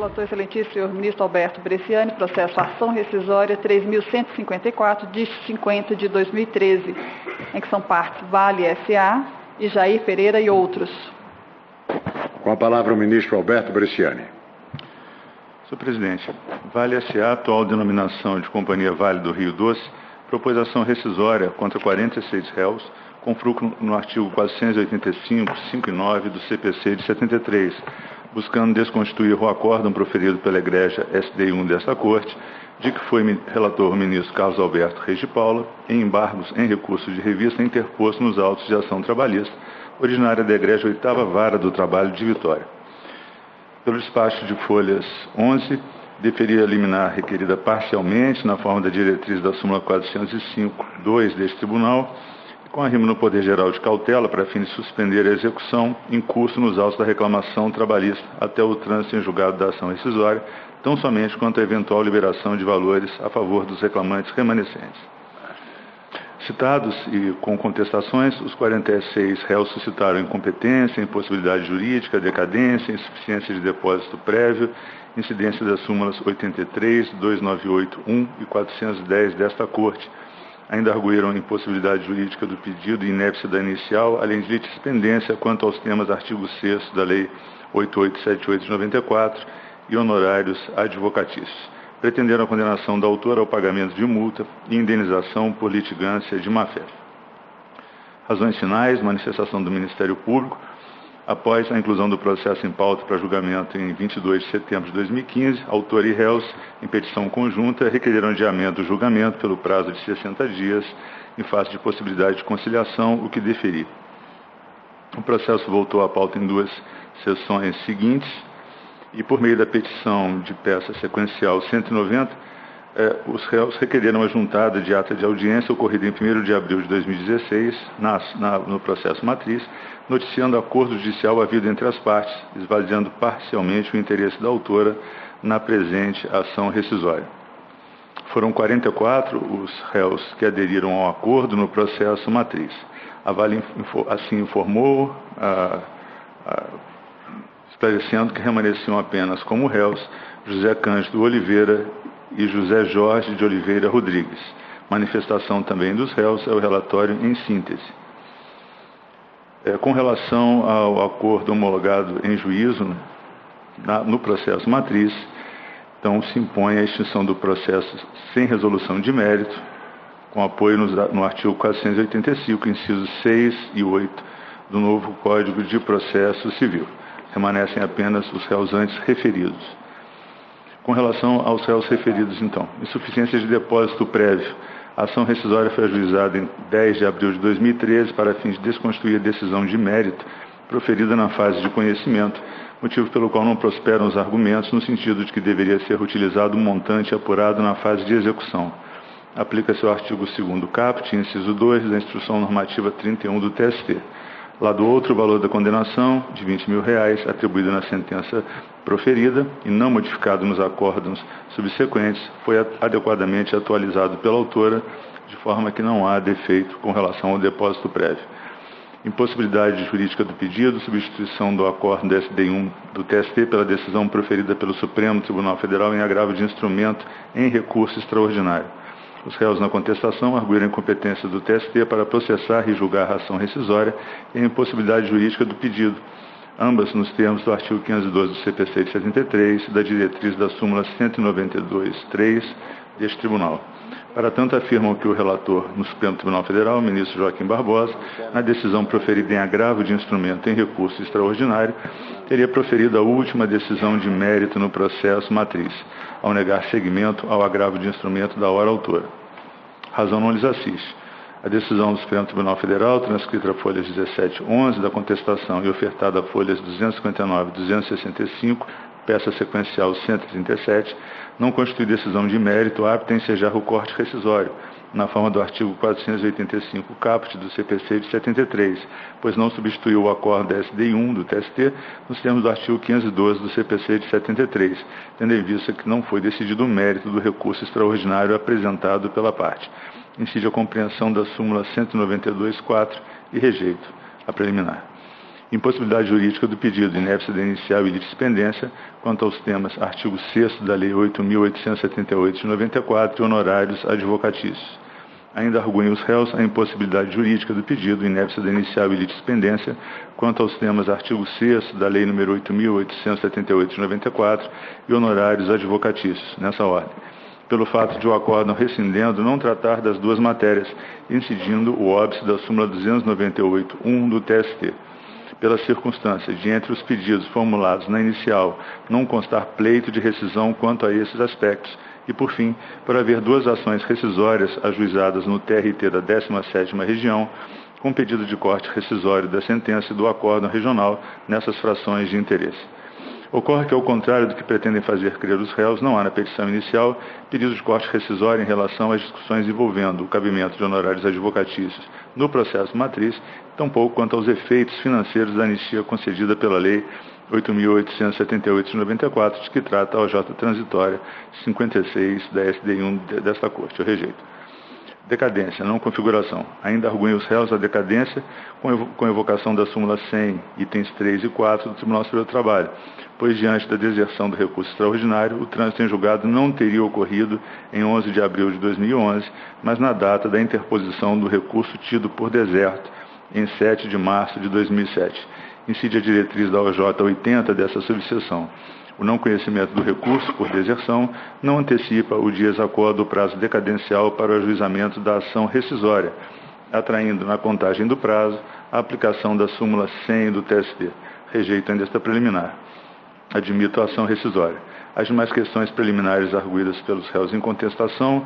Relator excelentíssimo, senhor ministro Alberto Bresciani, processo ação rescisória 3.154, de 50 de 2013, em que são partes Vale S.A. e Jair Pereira e outros. Com a palavra o ministro Alberto Bresciani. Senhor presidente, Vale S.A., atual denominação de Companhia Vale do Rio Doce, propôs ação rescisória contra 46 réus, com fruto no artigo 485, 5 e 9 do CPC de 73, buscando desconstituir o acórdão proferido pela Egrégia SDI1 desta Corte, de que foi relator o ministro Carlos Alberto Reis de Paula, em embargos em recurso de revista interposto nos autos de ação trabalhista, originária da Egrégia 8ª Vara do Trabalho de Vitória. Pelo despacho de folhas 11, deferia a liminar requerida parcialmente na forma da diretriz da súmula 405.2 deste tribunal, com arrimo no Poder Geral de cautela para fim de suspender a execução em curso nos autos da reclamação trabalhista até o trânsito em julgado da ação rescisória, tão somente quanto à eventual liberação de valores a favor dos reclamantes remanescentes. Citados e com contestações, os 46 réus suscitaram incompetência, impossibilidade jurídica, decadência, insuficiência de depósito prévio, incidência das súmulas 83, 298.1 e 410 desta Corte. Ainda arguíram impossibilidade jurídica do pedido e inépcia da inicial, além de litispendência quanto aos temas artigo 6º da Lei 8878 de 94 e honorários advocatícios. Pretenderam a condenação da autora ao pagamento de multa e indenização por litigância de má-fé. Razões finais, manifestação do Ministério Público. Após a inclusão do processo em pauta para julgamento em 22 de setembro de 2015, autor e réus, em petição conjunta, requereram adiamento do julgamento pelo prazo de 60 dias, em face de possibilidade de conciliação, o que deferi. O processo voltou à pauta em 2 sessões seguintes, e por meio da petição de peça sequencial 190, os réus requereram a juntada de ata de audiência ocorrida em 1º de abril de 2016, no processo matriz, noticiando acordo judicial havido entre as partes, esvaziando parcialmente o interesse da autora na presente ação rescisória. Foram 44 os réus que aderiram ao acordo no processo matriz. A Vale assim informou, esclarecendo que remanesciam apenas como réus José Cândido Oliveira e José Jorge de Oliveira Rodrigues. Manifestação também dos réus é o relatório em síntese. Com relação ao acordo homologado em juízo no processo matriz, então se impõe a extinção do processo sem resolução de mérito, com apoio no artigo 485, incisos 6 e 8 do novo Código de Processo Civil. Permanecem apenas os réus antes referidos. Com relação aos réus referidos, então, insuficiência de depósito prévio. A ação rescisória foi ajuizada em 10 de abril de 2013 para fins de desconstituir a decisão de mérito proferida na fase de conhecimento, motivo pelo qual não prosperam os argumentos no sentido de que deveria ser utilizado um montante apurado na fase de execução. Aplica-se o artigo 2º caput, inciso 2, da Instrução Normativa 31 do TST. Lá do outro, o valor da condenação, de R$20 mil, atribuído na sentença proferida e não modificado nos acórdãos subsequentes, foi adequadamente atualizado pela autora, de forma que não há defeito com relação ao depósito prévio. Impossibilidade jurídica do pedido, substituição do acórdão da SDI1 do TST pela decisão proferida pelo Supremo Tribunal Federal em agravo de instrumento em recurso extraordinário. Os réus na contestação arguíram a incompetência do TST para processar e julgar a ação rescisória e a impossibilidade jurídica do pedido, ambas nos termos do artigo 512 do CPC de 73 e da diretriz da súmula 192.3 deste tribunal. Para tanto, afirmam que o relator no Supremo Tribunal Federal, o ministro Joaquim Barbosa, na decisão proferida em agravo de instrumento em recurso extraordinário, teria proferido a última decisão de mérito no processo matriz, ao negar seguimento ao agravo de instrumento da hora autora. Razão não lhes assiste. A decisão do Supremo Tribunal Federal, transcrita a folhas 17 e 11 da contestação e ofertada a folhas 259 e 265, peça sequencial 137, não constitui decisão de mérito apta a ensejar o corte rescisório, na forma do artigo 485 caput do CPC de 73, pois não substituiu o acórdão da SDI1 do TST nos termos do artigo 512 do CPC de 73, tendo em vista que não foi decidido o mérito do recurso extraordinário apresentado pela parte. Incide a compreensão da súmula 192.4 e rejeito a preliminar. impossibilidade jurídica do pedido, inépcia da inicial e litispendência, quanto aos temas artigo 6º da Lei 8.878 de 94 e honorários advocatícios. Ainda arguem os réus a impossibilidade jurídica do pedido, inépcia da inicial e litispendência, quanto aos temas artigo 6º da Lei nº 8.878 de 94 e honorários advocatícios, nessa ordem, pelo fato de o acórdão rescindendo não tratar das duas matérias, incidindo o óbice da súmula 298.1 do TST. Pela circunstância de, entre os pedidos formulados na inicial, não constar pleito de rescisão quanto a esses aspectos, e, por fim, por haver duas ações rescisórias ajuizadas no TRT da 17ª Região, com pedido de corte rescisório da sentença e do acórdão regional nessas frações de interesse. Ocorre que, ao contrário do que pretendem fazer crer os réus, não há na petição inicial pedido de corte rescisório em relação às discussões envolvendo o cabimento de honorários advocatícios no processo matriz, tampouco quanto aos efeitos financeiros da anistia concedida pela Lei 8.878 de 94, de que trata a OJ transitória 56 da SDI1 desta Corte. Eu rejeito. Decadência, não configuração. Ainda arguem os réus a decadência com evocação da súmula 100, itens 3 e 4 do Tribunal Superior do Trabalho, pois diante da deserção do recurso extraordinário, o trânsito em julgado não teria ocorrido em 11 de abril de 2011, mas na data da interposição do recurso tido por deserto em 7 de março de 2007. Incide a diretriz da OJ 80 dessa subseção. O não conhecimento do recurso por deserção não antecipa o desacordo do prazo decadencial para o ajuizamento da ação rescisória, atraindo na contagem do prazo a aplicação da súmula 100 do TST. Rejeito ainda esta preliminar. Admito a ação rescisória. As demais questões preliminares arguídas pelos réus em contestação,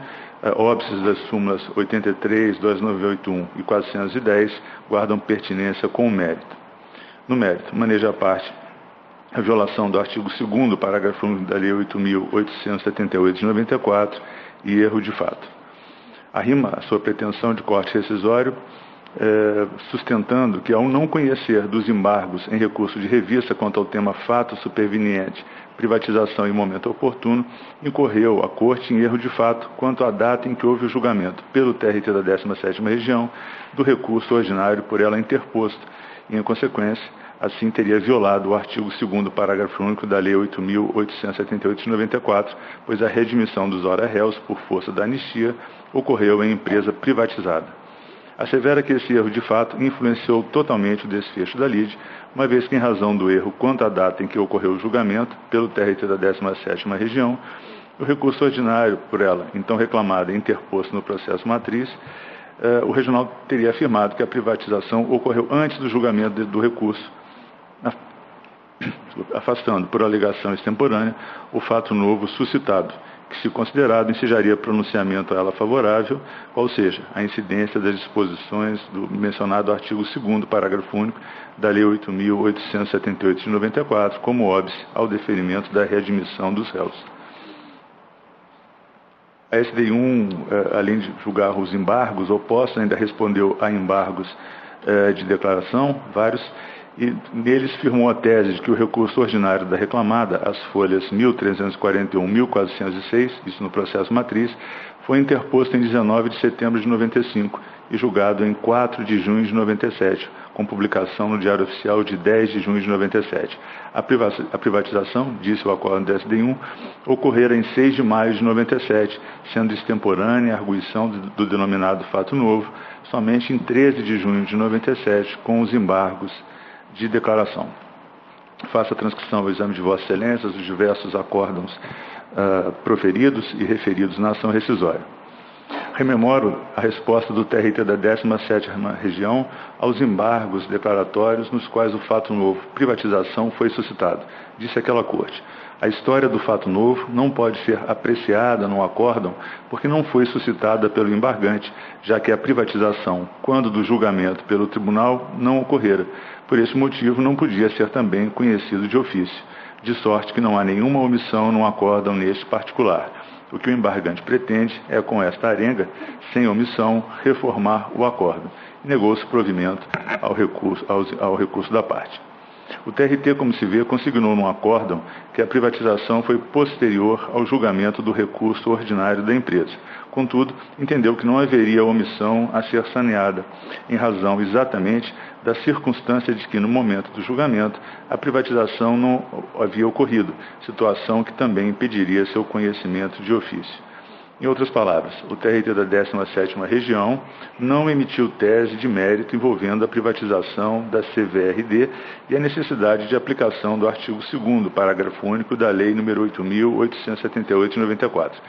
óbices das súmulas 83, 2981 e 410, guardam pertinência com o mérito. No mérito, maneja a parte a violação do artigo 2º, parágrafo 1 da Lei 8.878 de 94 e erro de fato. Arrima a sua pretensão de corte rescisório, sustentando que, ao não conhecer dos embargos em recurso de revista quanto ao tema fato superveniente, privatização em momento oportuno, incorreu a Corte em erro de fato quanto à data em que houve o julgamento pelo TRT da 17ª Região do recurso ordinário por ela interposto e, em consequência, assim teria violado o artigo 2º, parágrafo único da Lei 8.878 de 94, pois a readmissão dos ora réus por força da anistia ocorreu em empresa privatizada. Assevera que esse erro de fato influenciou totalmente o desfecho da lide, uma vez que, em razão do erro quanto à data em que ocorreu o julgamento pelo TRT da 17ª Região, o recurso ordinário por ela, então reclamado e interposto no processo matriz, o regional teria afirmado que a privatização ocorreu antes do julgamento do recurso, afastando por alegação extemporânea o fato novo suscitado, que, se considerado, ensejaria pronunciamento a ela favorável, qual seja, a incidência das disposições do mencionado artigo 2º, parágrafo único da Lei 8.878 de 94, como óbice ao deferimento da readmissão dos réus. A SDI1, além de julgar os embargos opostos, ainda respondeu a embargos de declaração, vários, e neles firmou a tese de que o recurso ordinário da reclamada, as folhas 1341 e 1406, isso no processo matriz, foi interposto em 19 de setembro de 95 e julgado em 4 de junho de 97, com publicação no Diário Oficial de 10 de junho de 97. A privatização, disse o acórdão da SDI1, ocorrera em 6 de maio de 97, sendo extemporânea a arguição do denominado fato novo, somente em 13 de junho de 97, com os embargos de declaração. Faça a transcrição ao exame de Vossa Excelência dos diversos acórdãos proferidos e referidos na ação rescisória. Rememoro a resposta do TRT da 17ª Região aos embargos declaratórios nos quais o fato novo, privatização, foi suscitado. Disse aquela Corte: a história do fato novo não pode ser apreciada no acórdão porque não foi suscitada pelo embargante, já que a privatização, quando do julgamento pelo tribunal, não ocorrera. Por esse motivo, não podia ser também conhecido de ofício, de sorte que não há nenhuma omissão no acórdão neste particular. O que o embargante pretende é, com esta arenga, sem omissão, reformar o acórdão. E negou-se provimento ao recurso da parte. O TRT, como se vê, consignou num acórdão que a privatização foi posterior ao julgamento do recurso ordinário da empresa. Contudo, entendeu que não haveria omissão a ser saneada, em razão exatamente da circunstância de que, no momento do julgamento, a privatização não havia ocorrido, situação que também impediria seu conhecimento de ofício. Em outras palavras, o TRT da 17ª Região não emitiu tese de mérito envolvendo a privatização da CVRD e a necessidade de aplicação do artigo 2º, parágrafo único da Lei nº 8.878 de 94.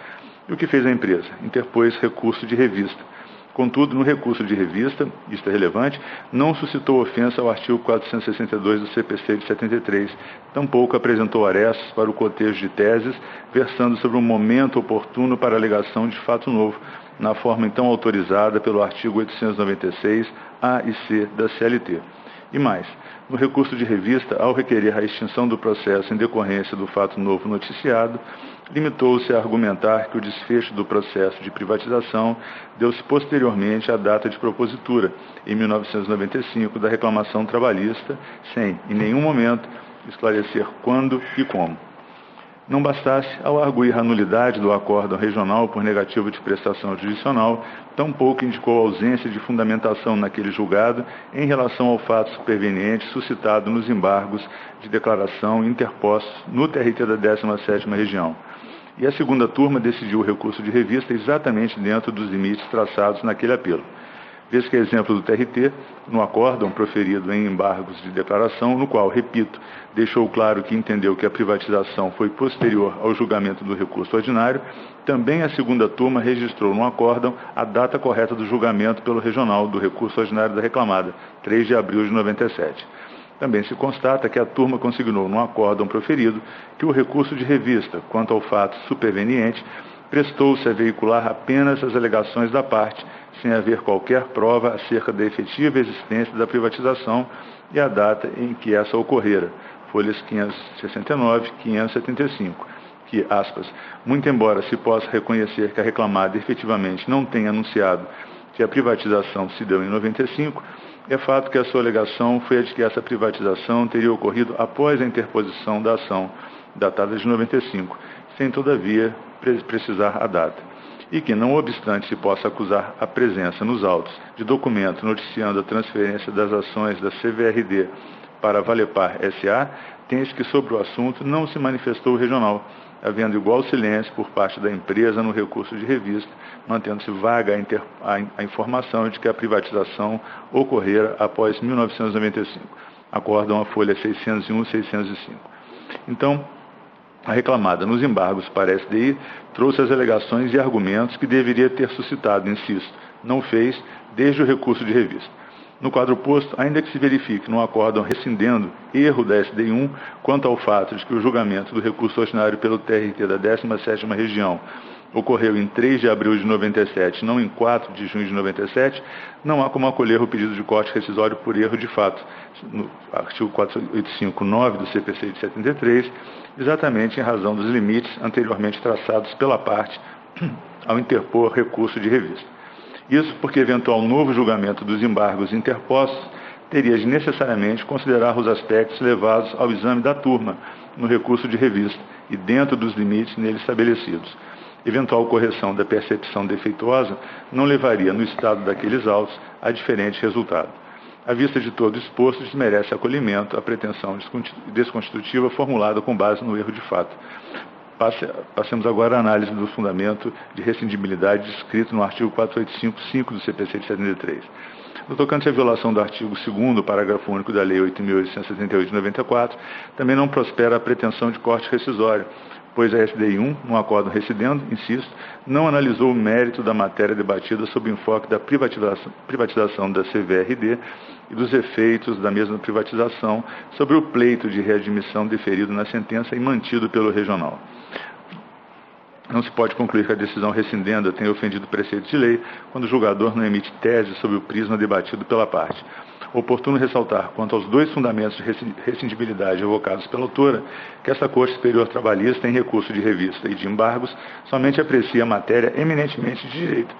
E o que fez a empresa? Interpôs recurso de revista. Contudo, no recurso de revista, isto é relevante, não suscitou ofensa ao artigo 462 do CPC de 73, tampouco apresentou arestas para o cotejo de teses, versando sobre um momento oportuno para alegação de fato novo, na forma então autorizada pelo artigo 896 A e C da CLT. E mais, no recurso de revista, ao requerer a extinção do processo em decorrência do fato novo noticiado, limitou-se a argumentar que o desfecho do processo de privatização deu-se posteriormente à data de propositura, em 1995, da reclamação trabalhista, sem, em nenhum momento, esclarecer quando e como. Não bastasse, ao arguir a nulidade do acórdão regional por negativa de prestação judicional, tampouco indicou ausência de fundamentação naquele julgado em relação ao fato superveniente suscitado nos embargos de declaração interpostos no TRT da 17ª Região. E a segunda turma decidiu o recurso de revista exatamente dentro dos limites traçados naquele apelo. Vez que é exemplo do TRT, no acórdão proferido em embargos de declaração, no qual, repito, deixou claro que entendeu que a privatização foi posterior ao julgamento do recurso ordinário, também a segunda turma registrou no acórdão a data correta do julgamento pelo regional do recurso ordinário da reclamada, 3 de abril de 97. Também se constata que a turma consignou no acórdão proferido que o recurso de revista, quanto ao fato superveniente, prestou-se a veicular apenas as alegações da parte, sem haver qualquer prova acerca da efetiva existência da privatização e a data em que essa ocorrera, folhas 569 e 575, que, aspas, muito embora se possa reconhecer que a reclamada efetivamente não tenha anunciado que a privatização se deu em 95, é fato que a sua alegação foi a de que essa privatização teria ocorrido após a interposição da ação, datada de 95, sem, todavia, precisar a data, e que, não obstante se possa acusar a presença nos autos de documento noticiando a transferência das ações da CVRD para a Valepar S.A., tem-se que sobre o assunto não se manifestou o regional, havendo igual silêncio por parte da empresa no recurso de revista, mantendo-se vaga a informação de que a privatização ocorrera após 1995. Acórdão a folha 601 e 605. Então, a reclamada nos embargos para a SDI trouxe as alegações e argumentos que deveria ter suscitado, insisto, não fez desde o recurso de revista. No quadro posto, ainda que se verifique no acórdão rescindendo erro da SDI1 quanto ao fato de que o julgamento do recurso ordinário pelo TRT da 17ª Região ocorreu em 3 de abril de 97, não em 4 de junho de 97, não há como acolher o pedido de corte rescisório por erro de fato, no artigo 485.9 do CPC de 73, exatamente em razão dos limites anteriormente traçados pela parte ao interpor recurso de revista. Isso porque eventual novo julgamento dos embargos interpostos teria de necessariamente considerar os aspectos levados ao exame da turma no recurso de revista e dentro dos limites nele estabelecidos. Eventual correção da percepção defeituosa não levaria, no estado daqueles autos, a diferente resultado. À vista de todo exposto, desmerece acolhimento à pretensão desconstitutiva formulada com base no erro de fato. Passemos agora à análise do fundamento de rescindibilidade descrito no artigo 485.5 do CPC de 73. No tocante à violação do artigo 2º, parágrafo único da Lei 8.878 de 94, também não prospera a pretensão de corte rescisório, pois a SDI1, no acórdão rescindendo, insisto, não analisou o mérito da matéria debatida sob o enfoque da privatização da CVRD e dos efeitos da mesma privatização sobre o pleito de readmissão deferido na sentença e mantido pelo regional. Não se pode concluir que a decisão rescindenda tenha ofendido preceitos de lei quando o julgador não emite tese sobre o prisma debatido pela parte. Oportuno ressaltar, quanto aos dois fundamentos de rescindibilidade evocados pela autora, que essa Corte Superior Trabalhista, em recurso de revista e de embargos, somente aprecia a matéria eminentemente de direito.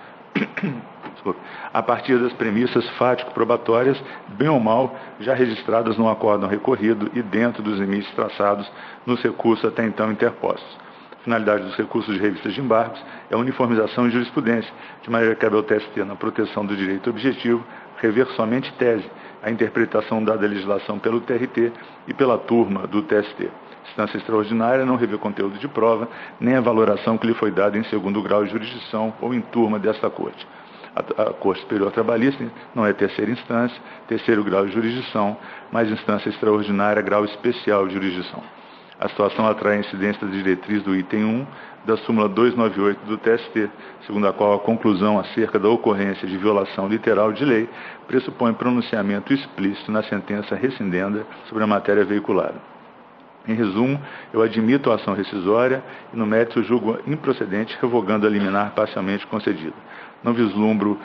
a partir das premissas fático-probatórias, bem ou mal, já registradas no acórdão recorrido e dentro dos limites traçados nos recursos até então interpostos. A finalidade dos recursos de revistas de embargos é a uniformização e jurisprudência, de maneira que cabe ao TST, na proteção do direito objetivo, rever somente tese, a interpretação dada à legislação pelo TRT e pela turma do TST. Instância extraordinária não revê conteúdo de prova, nem a valoração que lhe foi dada em segundo grau de jurisdição ou em turma desta Corte. A Corte Superior Trabalhista não é terceira instância, terceiro grau de jurisdição, mas instância extraordinária, grau especial de jurisdição. A situação atrai a incidência da diretriz do item 1 da súmula 298 do TST, segundo a qual a conclusão acerca da ocorrência de violação literal de lei pressupõe pronunciamento explícito na sentença rescindenda sobre a matéria veiculada. Em resumo, eu admito a ação rescisória e, no mérito, julgo improcedente, revogando a liminar parcialmente concedida. Não vislumbro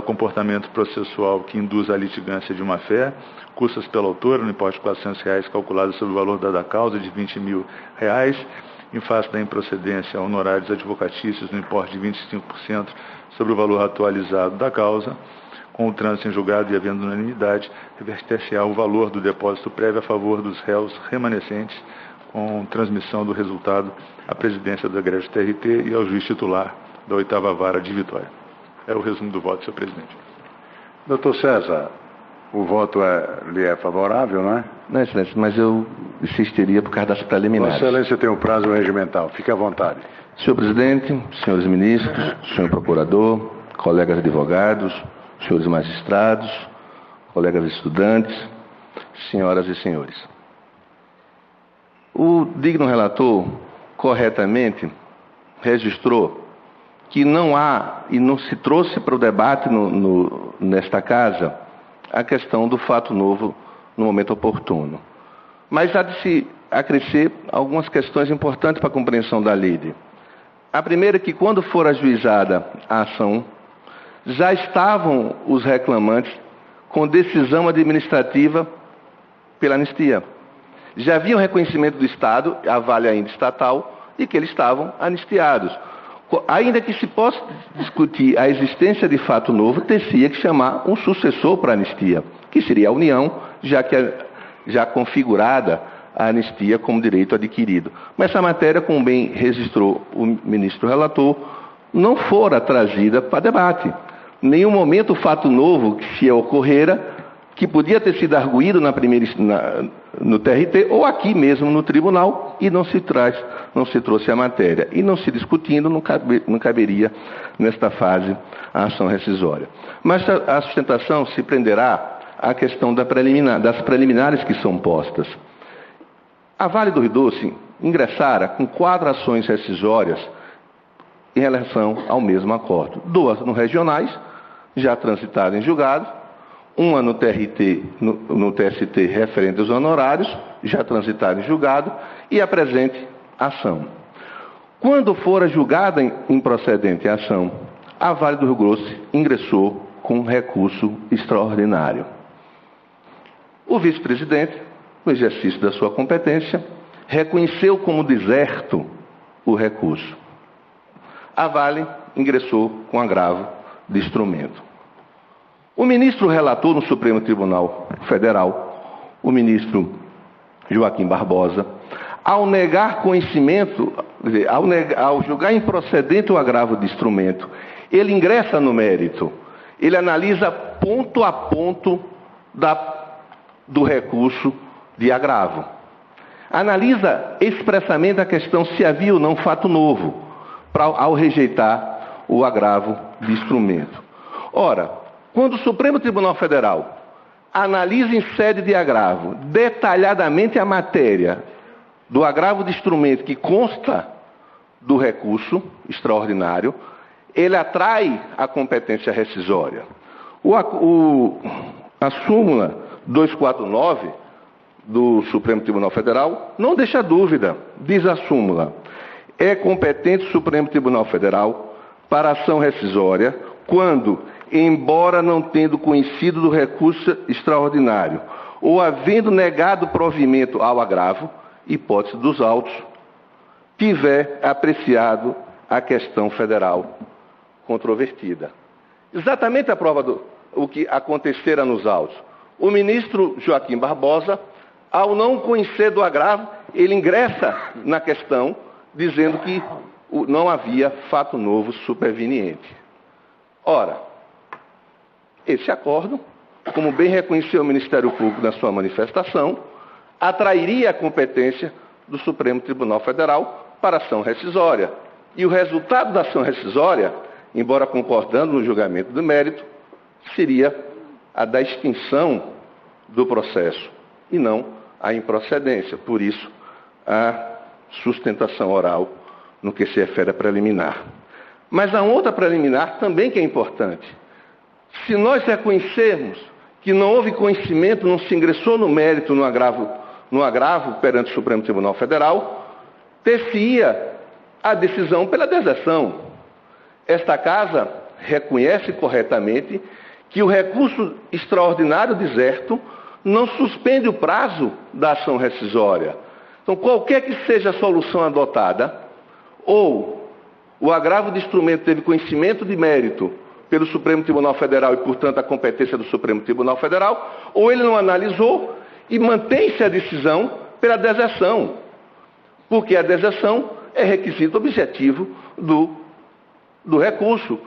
comportamento processual que induza a litigância de uma fé, custas pela autora no importe de R$400, calculadas sobre o valor da causa de R$20.000, em face da improcedência, honorários advocatícios no importe de 25% sobre o valor atualizado da causa. Com o trânsito em julgado e havendo unanimidade, reverter-se-á o valor do depósito prévio a favor dos réus remanescentes, com transmissão do resultado à presidência da Egresso TRT e ao juiz titular da 8ª Vara de Vitória. É o resumo do voto, senhor presidente. Doutor César, o voto lhe é favorável, não é? Não, excelência, mas eu insistiria por causa das preliminares. Vossa Excelência tem um prazo regimental. Fique à vontade. Senhor presidente, senhores ministros, senhor procurador, colegas advogados, senhores magistrados, colegas estudantes, senhoras e senhores. O digno relator, corretamente, registrou que não há e não se trouxe para o debate nesta casa a questão do fato novo no momento oportuno. Mas há de se acrescer algumas questões importantes para a compreensão da lide. A primeira é que, quando for ajuizada a ação, já estavam os reclamantes com decisão administrativa pela anistia. Já havia um reconhecimento do Estado, a vale ainda estatal, e que eles estavam anistiados. Ainda que se possa discutir a existência de fato novo, teria que chamar um sucessor para a anistia, que seria a União, já configurada a anistia como direito adquirido. Mas essa matéria, como bem registrou o ministro relator, não fora trazida para debate. Em nenhum momento o fato novo que se ocorrera, que podia ter sido arguído no TRT ou aqui mesmo no tribunal, e não se trouxe a matéria. E não se discutindo, não caberia nesta fase a ação rescisória. Mas a sustentação se prenderá à questão das preliminares que são postas. A Vale do Rio Doce ingressara com 4 ações rescisórias em relação ao mesmo acordo. 2 no regionais, já transitadas em julgado, uma no TRT, no TST referente aos honorários, já transitada em julgado, e a presente ação. Quando fora julgada improcedente a ação, a Vale do Rio Doce ingressou com um recurso extraordinário. O vice-presidente, no exercício da sua competência, reconheceu como deserto o recurso. A Vale ingressou com agravo de instrumento. O ministro relator no Supremo Tribunal Federal, o ministro Joaquim Barbosa, ao negar conhecimento, ao julgar improcedente o agravo de instrumento, ele ingressa no mérito, ele analisa ponto a ponto do recurso de agravo. Analisa expressamente a questão se havia ou não fato novo, ao rejeitar o agravo de instrumento. Ora, quando o Supremo Tribunal Federal analisa em sede de agravo detalhadamente a matéria do agravo de instrumento que consta do recurso extraordinário, ele atrai a competência rescisória. A súmula 249 do Supremo Tribunal Federal não deixa dúvida, diz a súmula: é competente o Supremo Tribunal Federal para ação rescisória quando, embora não tendo conhecido do recurso extraordinário ou havendo negado provimento ao agravo, hipótese dos autos, tiver apreciado a questão federal controvertida. exatamente a prova do o que acontecera nos autos. O ministro Joaquim Barbosa, ao não conhecer do agravo, ele ingressa na questão dizendo que não havia fato novo superveniente. Ora, esse acordo, como bem reconheceu o Ministério Público na sua manifestação, atrairia a competência do Supremo Tribunal Federal para ação rescisória. E o resultado da ação rescisória, embora concordando no julgamento do mérito, seria a da extinção do processo e não a improcedência. Por isso, a sustentação oral no que se refere a preliminar. Mas há outra preliminar também que é importante. Se nós reconhecermos que não houve conhecimento, não se ingressou no mérito, no agravo perante o Supremo Tribunal Federal, ter-se-ia a decisão pela deserção. Esta Casa reconhece corretamente que o recurso extraordinário deserto não suspende o prazo da ação rescisória. Então, qualquer que seja a solução adotada, ou o agravo de instrumento teve conhecimento de mérito pelo Supremo Tribunal Federal e, portanto, a competência do Supremo Tribunal Federal, ou ele não analisou e mantém-se a decisão pela deserção, porque a deserção é requisito objetivo do recurso,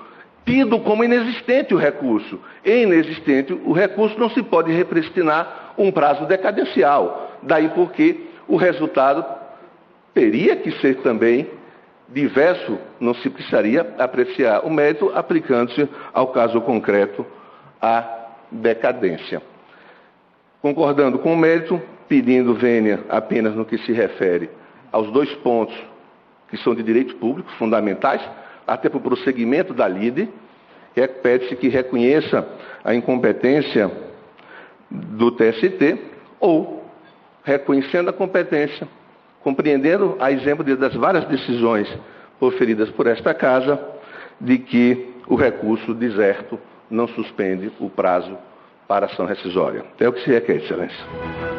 tido como inexistente o recurso. E inexistente o recurso não se pode repristinar um prazo decadencial. Daí porque o resultado teria que ser também diverso, não se precisaria apreciar o mérito aplicando-se ao caso concreto a decadência. Concordando com o mérito, pedindo vênia apenas no que se refere aos dois pontos que são de direito público, fundamentais, até para o prosseguimento da lide, pede-se que reconheça a incompetência do TST ou, reconhecendo a competência, compreendendo a exemplo das várias decisões proferidas por esta Casa, de que o recurso deserto não suspende o prazo para ação rescisória. É o que se requer, Excelência.